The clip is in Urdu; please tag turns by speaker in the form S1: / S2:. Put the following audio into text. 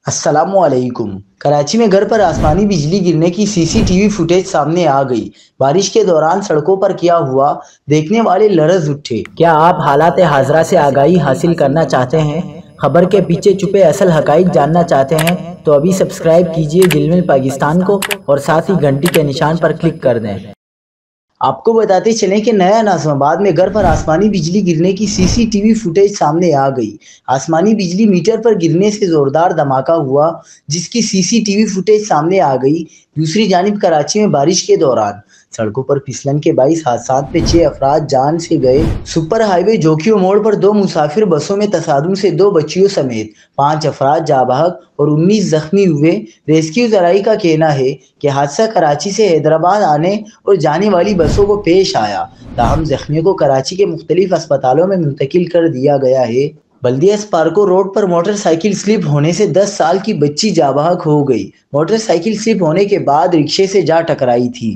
S1: السلام علیکم۔ کراچی میں گھر پر آسمانی بجلی گرنے کی سی سی ٹی وی فوٹیج سامنے آ گئی۔ بارش کے دوران سڑکوں پر کیا ہوا، دیکھنے والے لرز اٹھے۔
S2: کیا آپ حالات حاضرہ سے آگاہی حاصل کرنا چاہتے ہیں؟ خبر کے پیچھے چھپے اصل حقائق جاننا چاہتے ہیں تو ابھی سبسکرائب کیجئے جلمل پاکستان کو اور ساتھ ہی گھنٹی کے نشان پر کلک کر دیں۔
S1: آپ کو بتاتے چلیں کہ نیا ناظم آباد میں گھر پر آسمانی بجلی گرنے کی سی سی ٹی وی فوٹیج سامنے آ گئی۔ آسمانی بجلی میٹر پر گرنے سے زوردار دھماکہ ہوا، جس کی سی سی ٹی وی فوٹیج سامنے آ گئی۔ دوسری جانب کراچی میں بارش کے دوران سڑکوں پر پھسلن کے باعث حادثات میں 6 افراد جان سے گئے۔ سپر ہائی وے جوکیو موڑ پر 2 مسافر بسوں میں تصادم سے 2 بچیوں سمیت 5 افراد جاں بحق اور 19 زخمی ہوئے۔ ریسکیو ذرائع کا کہنا ہے کہ حادثہ کراچی سے حیدرآباد آنے اور جانے والی بسوں کو پیش آیا، تاہم زخمیوں کو کراچی کے مختلف اسپتالوں میں منتقل کر دیا گیا ہے۔ بلدیہ اسپارکو روڈ پر موٹر سائیکل سلپ ہونے سے 10 سال کی بچی جاں بحق ہو گئی۔ موٹر سائیکل سلپ ہونے کے بعد رکشے سے جا ٹکرائی تھی۔